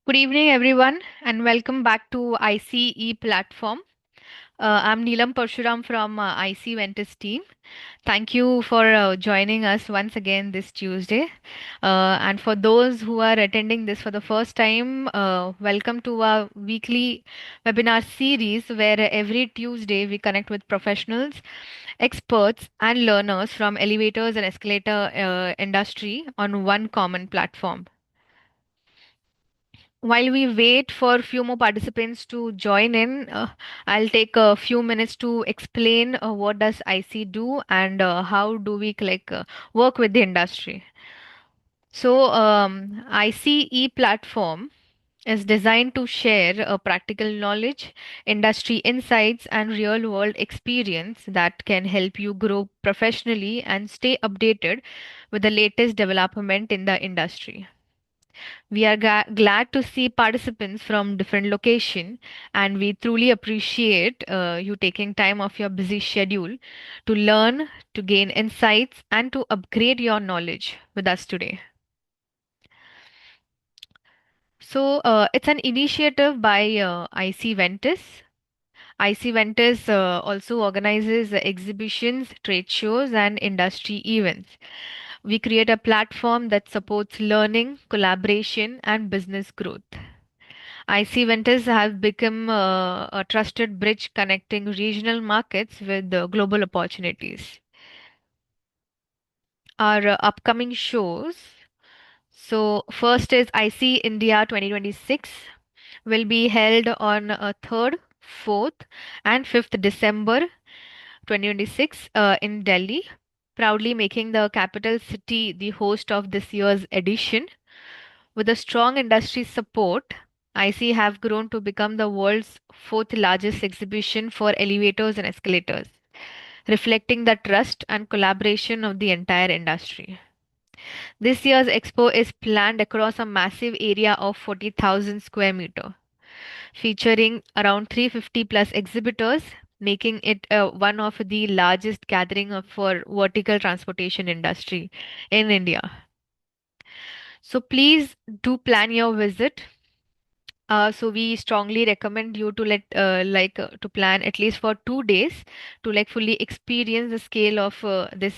Good evening, everyone, and welcome back to ICE platform. I'm Neelam Parshuram from IC Ventus team. Thank you for joining us once again this Tuesday. And for those who are attending this for the first time, welcome to our weekly webinar series where every Tuesday we connect with professionals, experts, and learners from elevators and escalator industry on one common platform. While we wait for a few more participants to join in, I'll take a few minutes to explain what does IC do and how do we work with the industry. ICE platform is designed to share practical knowledge, industry insights, and real world experience that can help you grow professionally and stay updated with the latest development in the industry. We are glad to see participants from different locations, and we truly appreciate you taking time off your busy schedule to learn, to gain insights, and to upgrade your knowledge with us today. It's an initiative by IC Ventus. IC Ventus also organizes exhibitions, trade shows, and industry events. We create a platform that supports learning, collaboration, and business growth. IC Ventus have become a trusted bridge connecting regional markets with global opportunities. Our upcoming shows. First is IC India 2026 will be held on 3rd, 4th, and 5th December 2026 in Delhi, proudly making the capital city the host of this year's edition. With a strong industry support, IC have grown to become the world's fourth largest exhibition for elevators and escalators, reflecting the trust and collaboration of the entire industry. This year's expo is planned across a massive area of 40,000 square meter, featuring around 350 plus exhibitors, making it one of the largest gathering for vertical transportation industry in India. So please do plan your visit. So we strongly recommend you to to plan at least for 2 days to fully experience the scale of this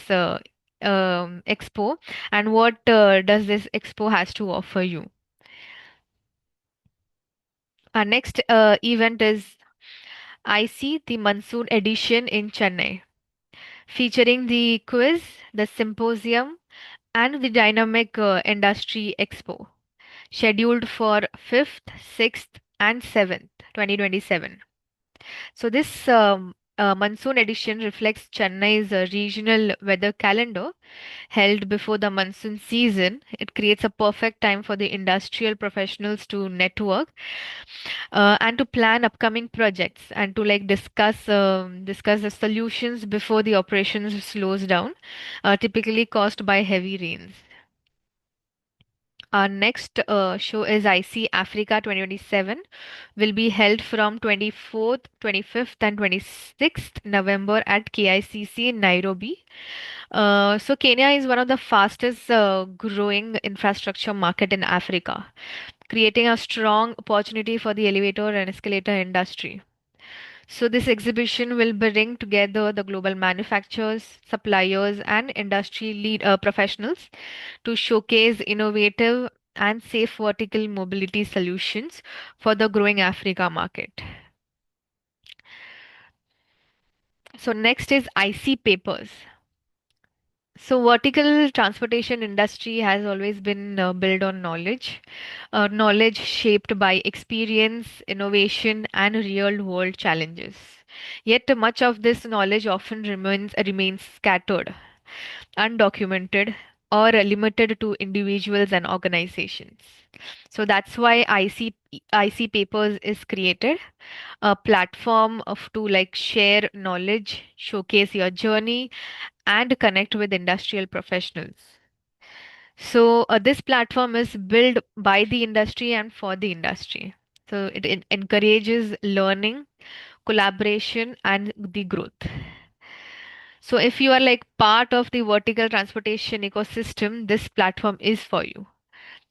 expo and what does this expo has to offer you. Our next event is IC the Monsoon Edition in Chennai, featuring the quiz, the symposium, and the dynamic industry expo, scheduled for 5th, 6th, and 7th, 2027. So this monsoon edition reflects Chennai's regional weather calendar held before the monsoon season. It creates a perfect time for the industrial professionals to network and to plan upcoming projects and to discuss the solutions before the operations slows down, typically caused by heavy rains. Our next show is IC Africa 2027, will be held from 24th, 25th, and 26th November at KICC in Nairobi. Kenya is one of the fastest growing infrastructure market in Africa, creating a strong opportunity for the elevator and escalator industry. So this exhibition will bring together the global manufacturers, suppliers, and industry lead professionals to showcase innovative and safe vertical mobility solutions for the growing Africa market. So next is IC papers. So vertical transportation industry has always been built on knowledge shaped by experience, innovation, and real world challenges. Yet much of this knowledge often remains scattered, undocumented, or limited to individuals and organizations. So that's why IC Papers is created, a platform of to share knowledge, showcase your journey, and connect with industrial professionals. This platform is built by the industry and for the industry. So it encourages learning, collaboration, and the growth. So if you are part of the vertical transportation ecosystem, this platform is for you.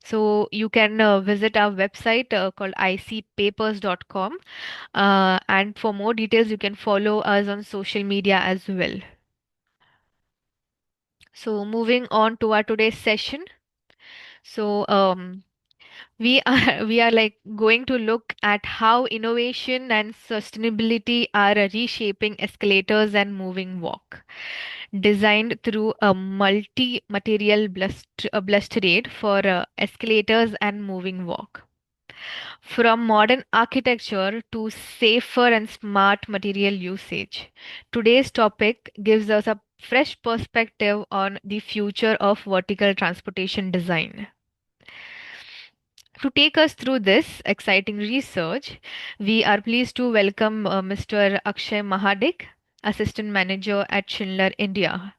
So you can visit our website called icpapers.com. And for more details, you can follow us on social media as well. So moving on to our today's session. So we are we are like going to look at how innovation and sustainability are reshaping escalators and moving walk, designed through a multi-material balustrade for escalators and moving walk. From modern architecture to safer and smart material usage, today's topic gives us a fresh perspective on the future of vertical transportation design. To take us through this exciting research, we are pleased to welcome Mr. Akshay Mahadik, Assistant Manager at Schindler, India,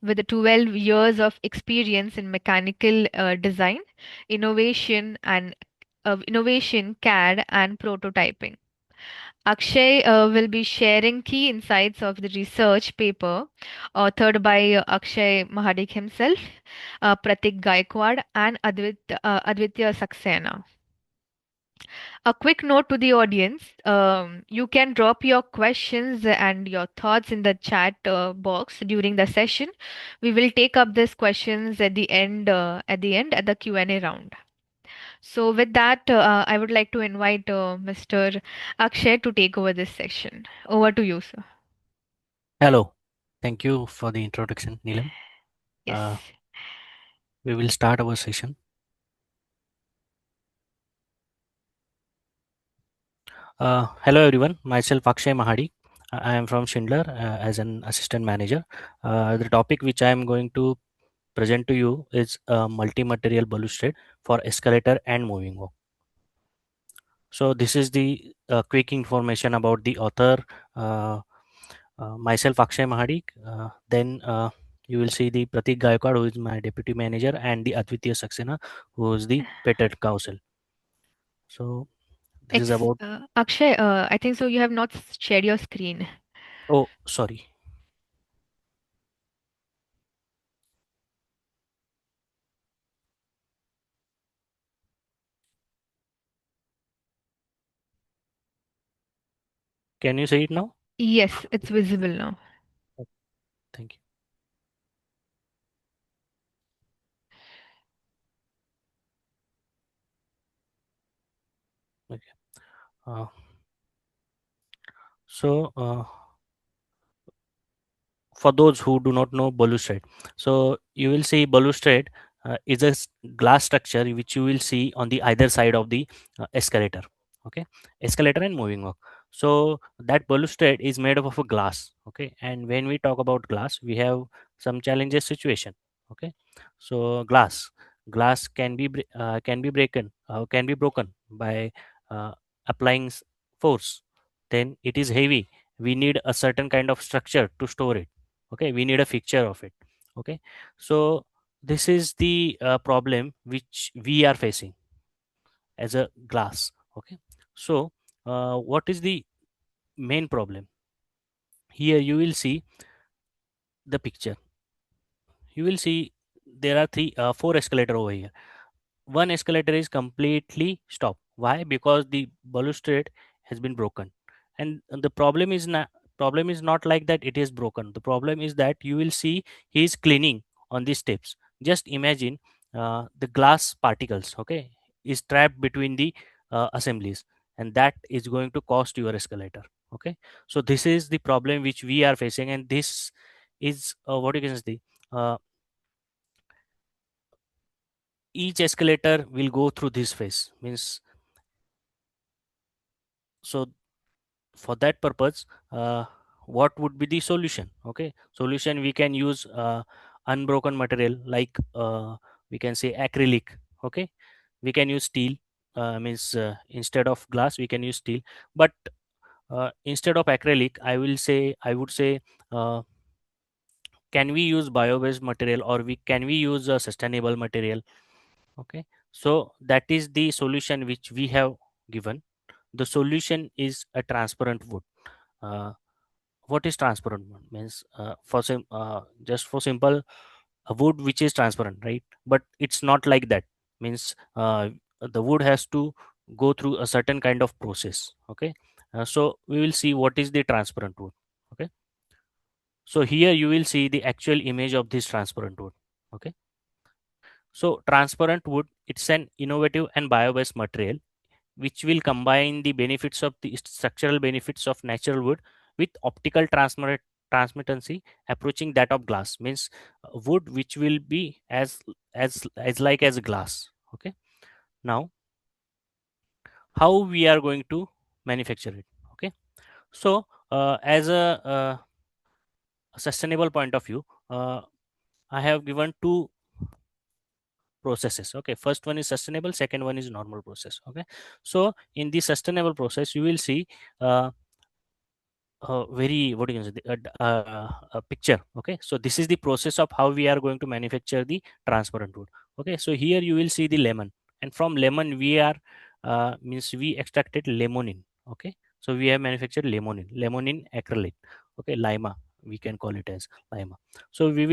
with 12 years of experience in mechanical design, innovation, and innovation, CAD, and prototyping. Akshay will be sharing key insights of the research paper authored by Akshay Mahadik himself, Pratik Gaikwad, and Aditya Saxena. A quick note to the audience, you can drop your questions and your thoughts in the chat box during the session. We will take up these questions at the end, at the Q&A round. So with that, I would like to invite Mr. Akshay to take over this section. Over to you, sir. Hello. Thank you for the introduction, Neelam. Uh, Yes. we will start our session. Hello, everyone. Myself, Akshay Mahadi. I am from Schindler as an assistant manager. The topic which I am going to present to you is multi-material balustrade for escalator and moving walk. So this is the quick information about the author. Uh, myself, Akshay Mahadik. Then you will see the Pratik Gaikwad, who is my deputy manager, and the Aditya Saxena, who is the patent counsel. So this is about. Akshay, I think so. You have not shared your screen. Oh, sorry. Can you see it now? Yes, it's visible now. Oh, thank you. Okay. Uh, so for those who do not know balustrade, so you will see balustrade is a glass structure which you will see on the either side of the escalator. Okay, escalator and moving walk. So that balustrade is made up of a glass. Okay, and when we talk about glass, we have some challenges situation. Okay, so glass can be broken by applying force. Then it is heavy. We need a certain kind of structure to store it. Okay, we need a fixture of it. Okay, so this is the problem which we are facing as a glass. Okay, so what is the main problem? Here you will see the picture. You will see there are four escalator over here. One escalator is completely stopped. Why? Because the balustrade has been broken, and the problem is not like that it is broken. The problem is that you will see he is cleaning on these steps. Just imagine the glass particles, okay, is trapped between the assemblies, and that is going to cost your escalator. Okay, so this is the problem which we are facing, and this is what you can say. Uh, each escalator will go through this phase. Means, so for that purpose, what would be the solution? Okay, solution, we can use unbroken material like we can say acrylic. Okay, we can use steel. Means instead of glass we can use steel, but instead of acrylic I would say uh, can we use bio-based material, or we can we use a sustainable material? Okay, so that is the solution which we have given. The solution is a transparent wood. uh, what is transparent wood? Means just for simple, a wood which is transparent, right? But it's not like that. means the wood has to go through a certain kind of process. Okay, so we will see what is the transparent wood. Okay, so here you will see the actual image of this transparent wood. Okay, so transparent wood, it's an innovative and bio-based material which will combine the benefits of the structural benefits of natural wood with optical transmittancy approaching that of glass, means wood which will be as like as glass. Okay, now how we are going to manufacture it. Okay, so as a sustainable point of view, I have given two processes. Okay, first one is sustainable, second one is normal process. Okay, so in the sustainable process you will see uh, very, what do you can say, a picture. Okay, so this is the process of how we are going to manufacture the transparent wood. Okay, so here you will see the lemon, and from lemon we are means we extracted lemonin. Okay, so we have manufactured lemonin acrylate. Okay, lima, we can call it as lima. So we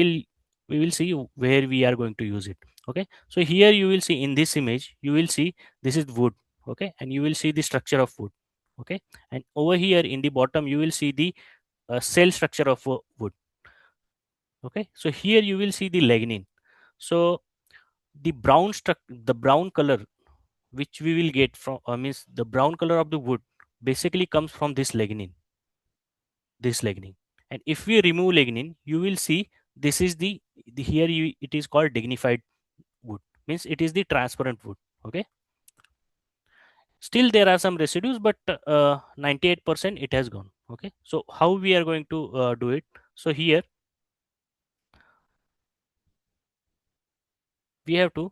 will see where we are going to use it. Okay, so here you will see in this image, you will see this is wood. Okay, and you will see the structure of wood. Okay, and over here in the bottom you will see the cell structure of wood. Okay, so here you will see the lignin. So the brown color which we will get from means the brown color of the wood basically comes from this lignin. And if we remove lignin, you will see this is the here it is called dignified wood, means it is the transparent wood. Okay, still there are some residues, but 98% it has gone. Okay, so how we are going to do it? So here we have to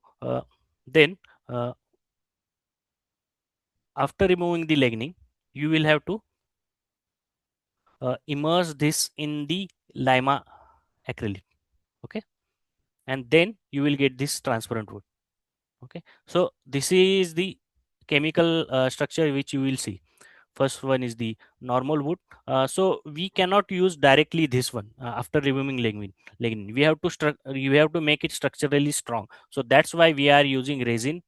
then uh, after removing the lignin, you will have to immerse this in the lima acrylic. Okay, and then you will get this transparent wood. Okay, so this is the chemical structure which you will see. First one is the normal wood. So we cannot use directly this one after removing lignin. We have to you have to make it structurally strong. So that's why we are using resin.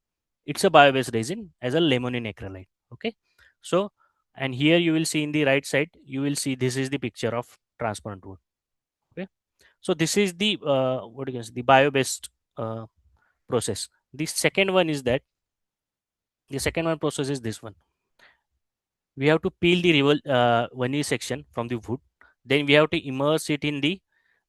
It's a bio-based resin as a lemonin acrylate. Okay, so and here you will see in the right side, you will see this is the picture of transparent wood. Okay, so this is the what you can say, the bio-based uh, process. The second one is that the second one process is this one. We have to peel the veneer section from the wood, then we have to immerse it in the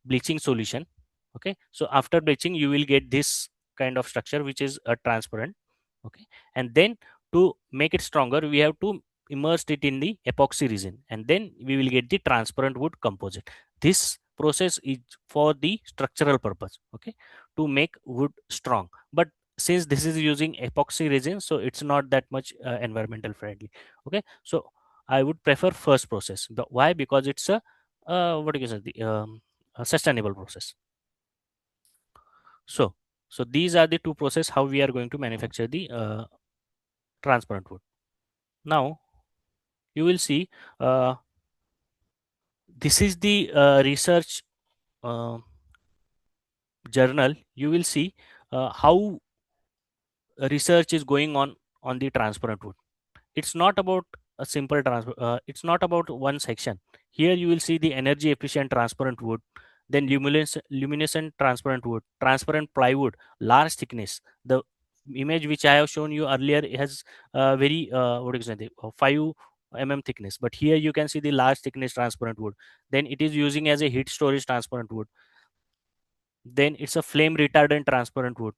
bleaching solution. Okay, so after bleaching you will get this kind of structure which is transparent. Okay, and then to make it stronger we have to immerse it in the epoxy resin, and then we will get the transparent wood composite. This process is for the structural purpose. Okay, to make wood strong, but since this is using epoxy resin, so it's not that much environmental friendly. Okay, so I would prefer first process. Why? Because it's a what do you say, the a sustainable process. So so these are the two process how we are going to manufacture the transparent wood. Now you will see uh, this is the research uh, journal. You will see how research is going on the transparent wood. It's not about a simple transfer, it's not about one section. Here you will see the energy efficient transparent wood, then luminescent transparent wood, transparent plywood, large thickness. The image which I have shown you earlier has very what do you say, the 5 thickness, but here you can see the large thickness transparent wood. Then it is using as a heat storage transparent wood, then it's a flame retardant transparent wood,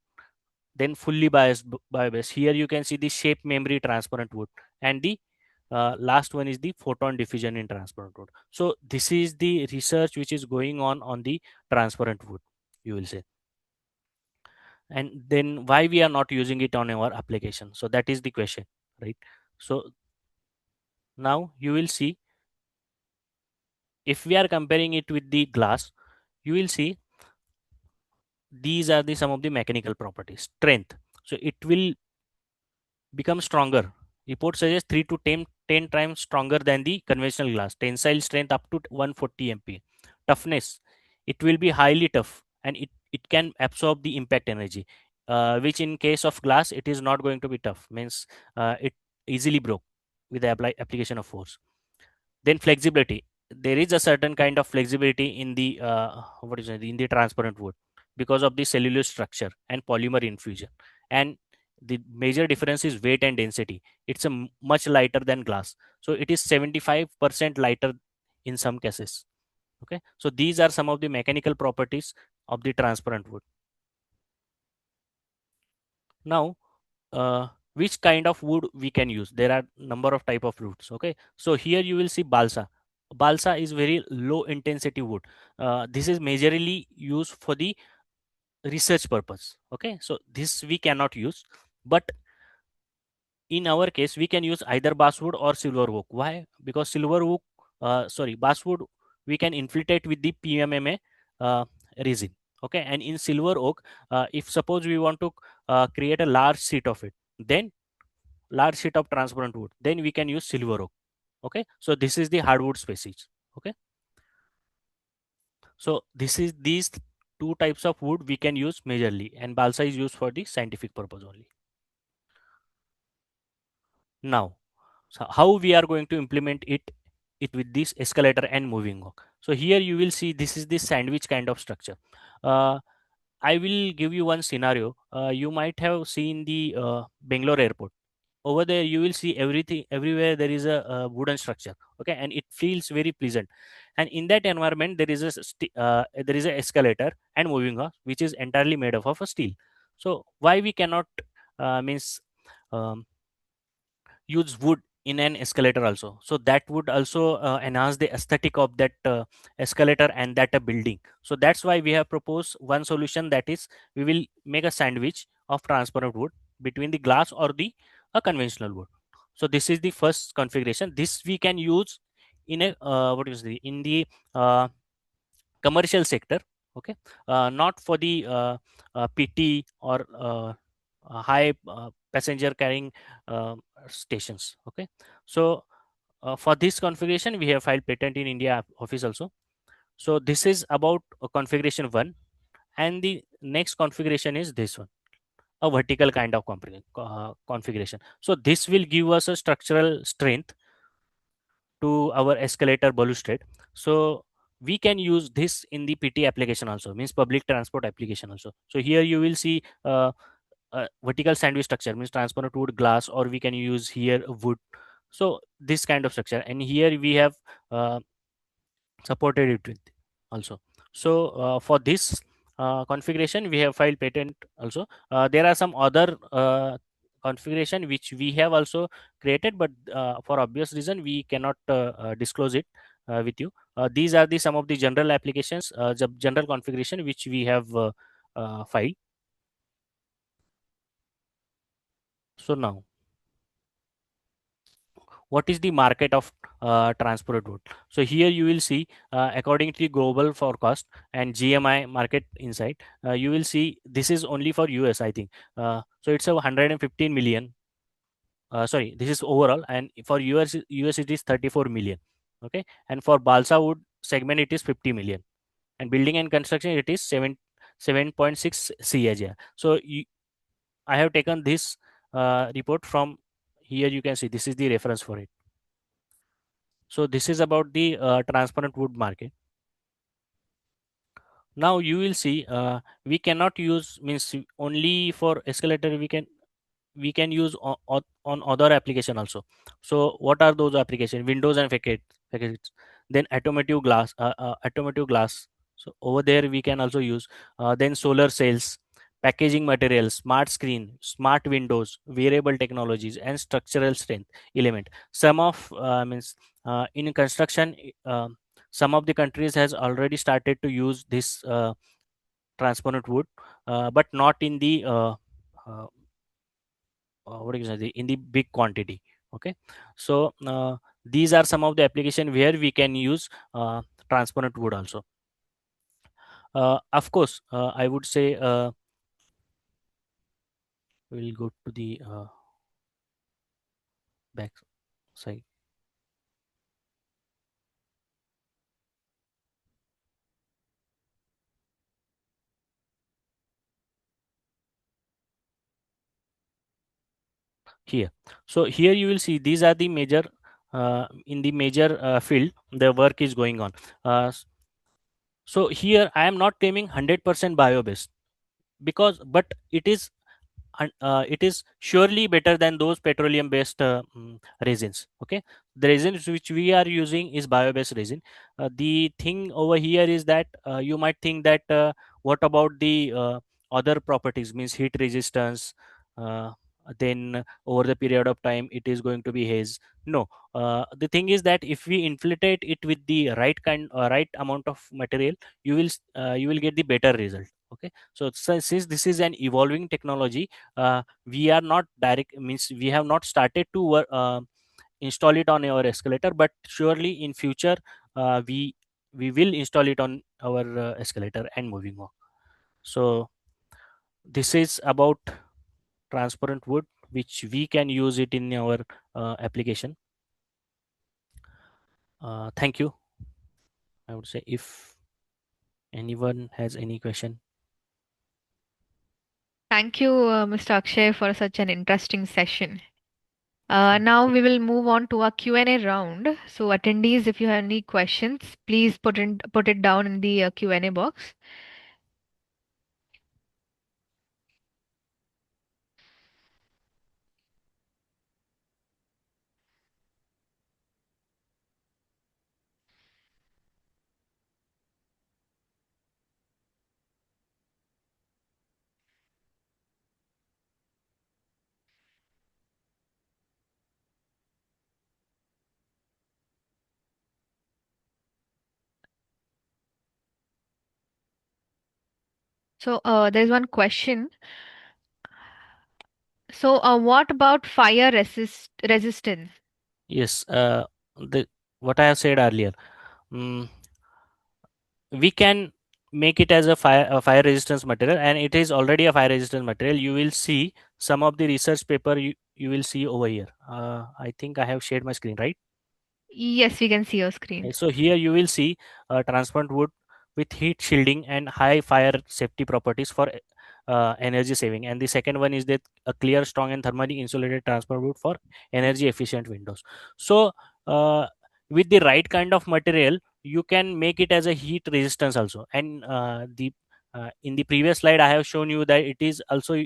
then fully bio-based. Here you can see the shape memory transparent wood, and the last one is the photon diffusion in transparent wood. So this is the research which is going on the transparent wood, you will say. And then why we are not using it on our application? So that is the question, right? So now you will see, if we are comparing it with the glass, you will see these are the some of the mechanical properties. Strength, so it will become stronger. Report suggests 3 to 10 times stronger than the conventional glass. Tensile strength up to 140 MPa. Toughness, it will be highly tough, and it can absorb the impact energy. which in case of glass it is not going to be tough, means it easily broke with the application of force. Then flexibility, there is a certain kind of flexibility in the what is it, in the transparent wood, because of the cellulose structure and polymer infusion. And the major difference is weight and density. It's much lighter than glass, so it is 75% lighter in some cases. Okay, so these are some of the mechanical properties of the transparent wood. Now, which kind of wood we can use? There are number of type of woods. Okay, so here you will see balsa. Balsa is very low intensity wood. This is majorly used for the research purpose. Okay, so this we cannot use, but in our case we can use either basswood or silver oak. Why? Because silver oak, basswood, we can infiltrate with the PMMA uh, resin. Okay, and in silver oak, if suppose we want to create a large sheet of it, then large sheet of transparent wood, then we can use silver oak. Okay, so this is the hardwood species. Okay, so this is these two types of wood we can use majorly, and balsa is used for the scientific purpose only. Now, so how we are going to implement it with this escalator and moving walk? So here you will see this is the sandwich kind of structure. uh, I will give you one scenario. You might have seen the Bangalore airport. Over there you will see everything, everywhere there is a wooden structure. Okay, and it feels very pleasant. And in that environment there is there is a escalator and moving up which is entirely made up of a steel. So why we cannot means um, use wood in an escalator also? So that would also enhance the aesthetic of that escalator and that building. So that's why we have proposed one solution, that is we will make a sandwich of transparent wood between the glass or the a conventional wood. So this is the first configuration. This we can use in a what is the in the uh, commercial sector. Okay, not for the PT or high passenger carrying uh, stations. Okay, so for this configuration we have filed patent in India office also. So this is about configuration 1, and the next configuration is this one, a vertical kind of configuration. So this will give us a structural strength to our escalator balustrade. So we can use this in the PT application also, means public transport application also. So here you will see vertical sandwich structure, means transparent wood, glass, or we can use here wood. So this kind of structure, and here we have uh, supported it with also. So for this configuration we have filed patent also. There are some other configuration which we have also created, but for obvious reason we cannot disclose it with you. These are the some of the general applications, the general configuration which we have filed. So now, what is the market of transport wood? So here you will see according to the global forecast and GMI market insight, you will see this is only for US, I think. So it's a 115 million. Sorry, this is overall, and for US it is 34 million. Okay, and for balsa wood segment it is 50 million, and building and construction it is 7.6 CAGR. So I have taken this report from here. You can see this is the reference for it. So this is about the transparent wood market. Now you will see we cannot use, means only for escalator we can use on other application also. So what are those application? Windows and facades. Then automotive glass. So over there we can also use. Then solar cells, packaging materials, smart screen, smart windows, wearable technologies, and structural strength element. Some of means in construction, some of the countries has already started to use this transparent wood, but not in the uh, what is it, in the big quantity. Okay, so these are some of the application where we can use transparent wood also. Of course, I would say we'll go to the back side. here. So here you will see these are the major in the major field the work is going on. So here I am not claiming 100% bio based, because but it is surely better than those petroleum based resins. Okay, the resins which we are using is bio based resin. The thing over here is that you might think that what about the other properties, means heat resistance, uh, then over the period of time it is going to be haze. No, the thing is that if we infiltrate it with the right amount of material, you will get the better result. Okay, so since this is an evolving technology, we are not direct, means we have not started to install it on our escalator, but surely in future we will install it on our escalator and moving on. So this is about transparent wood which we can use it in our application. Thank you. I would say if anyone has any question. Thank you, Mr. Akshay, for such an interesting session. Now Okay. we will move on to our Q&A round. So attendees, if you have any questions, please put it down in the Q&A box. So there's one question. So what about resistance? Yes, the what I have said earlier. mm, we can make it as a fire resistance material, and it is already a fire resistant material. You will see some of the research paper you will see over here. I think I have shared my screen, right? Yes, we can see your screen. So here you will see transparent wood with heat shielding and high fire safety properties for energy saving. And the second one is that a clear, strong, and thermally insulated transparent wood for energy efficient windows. So uh, with the right kind of material, you can make it as a heat resistance also. And the in the previous slide, I have shown you that it is also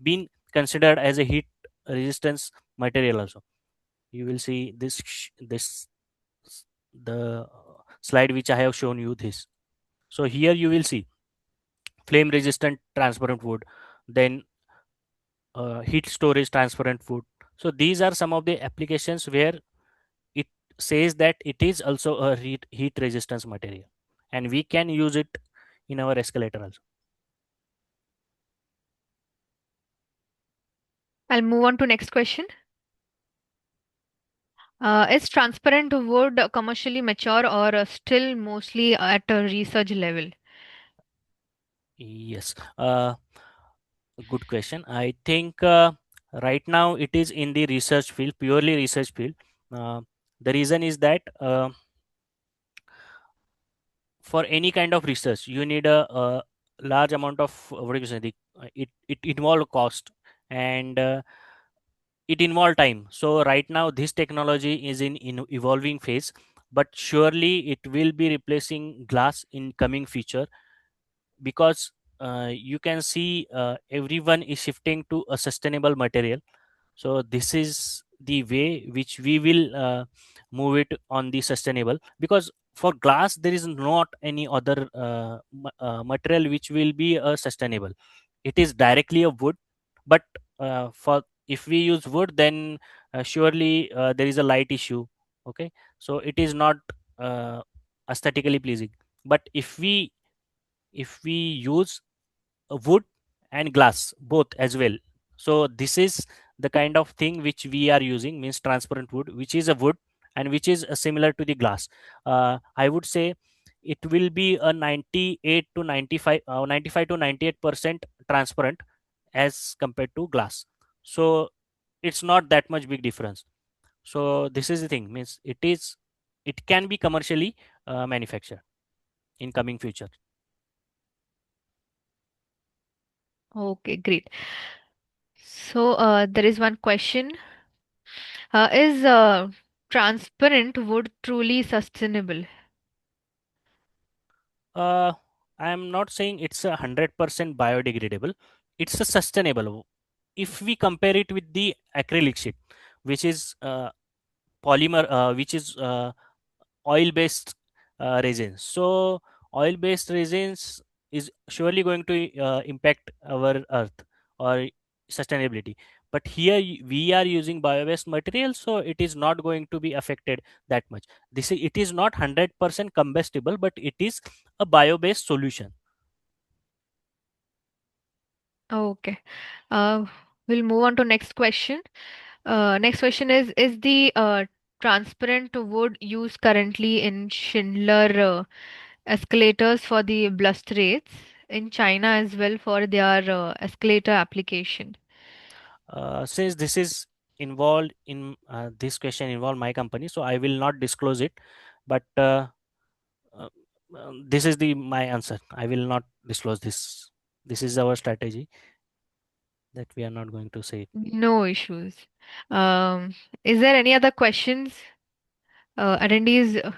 been considered as a heat resistance material also. You will see this the slide which I have shown you this. So here you will see flame resistant transparent wood, then heat storage transparent wood. So these are some of the applications where it says that it is also a heat resistance material, and we can use it in our escalator also. I'll move on to next question. Is transparent wood commercially mature or still mostly at a research level? Yes, good question. I think right now it is in the research field, purely research field. The reason is that for any kind of research you need a large amount of what do you say, it involve cost, and it involve time. So right now this technology is in evolving phase, but surely it will be replacing glass in coming future, because you can see everyone is shifting to a sustainable material. So this is the way which we will move it on the sustainable, because for glass there is not any other material which will be sustainable. It is directly a wood, but for if we use wood, then surely there is a light issue. Okay, so it is not uh, aesthetically pleasing. But if we use wood and glass both as well, so this is the kind of thing which we are using, means transparent wood which is a wood and which is similar to the glass. I would say it will be a 98 to 95 95 to 98% transparent as compared to glass. So it's not that much big difference. So this is the thing, means it can be commercially manufactured in coming future. Okay, great. So there is one question. Is transparent wood truly sustainable? Uh, I am not saying it's 100% biodegradable. It's a sustainable. If we compare it with the acrylic sheet, which is polymer, which is oil-based resins. So oil-based resins is surely going to impact our earth or sustainability. But here we are using bio-based material, so it is not going to be affected that much. It is not 100% combustible, but it is a bio-based solution. Okay. Uh, we'll move on to next question. Next question is the transparent wood used currently in Schindler escalators for the Balustrades in China as well for their escalator application? Since this is involved in this question involve my company, so I will not disclose it. But uh, this is the my answer. I will not disclose this. This is our strategy that we are not going to say it. No issues. Is there any other questions? Attendees,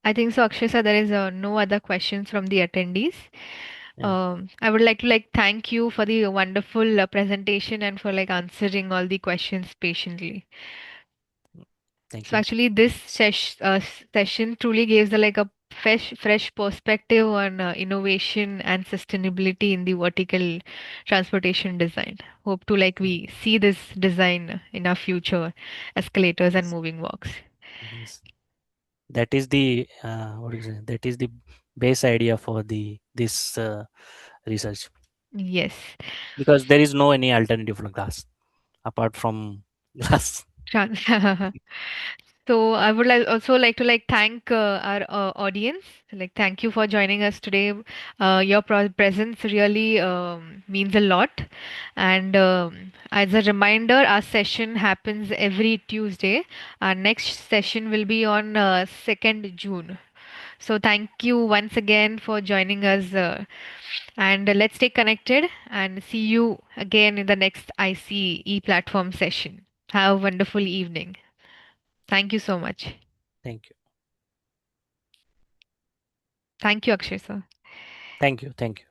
I think so, Akshay sir, there is no other questions from the attendees. Yeah. I would like to thank you for the wonderful presentation and for answering all the questions patiently. Thank So you. actually, this session truly gives a fresh perspective on innovation and sustainability in the vertical transportation design. Hope to we see this design in our future escalators and Yes. moving walks. Yes. That is the what is it? That is the base idea for the this research, Yes. because there is no any alternative for glass apart from glass. Tran- So I would also like to thank our audience. Thank you for joining us today. Your presence really means a lot. And as a reminder, our session happens every Tuesday. Our next session will be on 2nd June. So thank you once again for joining us. And let's stay connected and see you again in the next ICE platform session. Have a wonderful evening. Thank you so much. Thank you. Thank you, Akshay sir. Thank you. Thank you.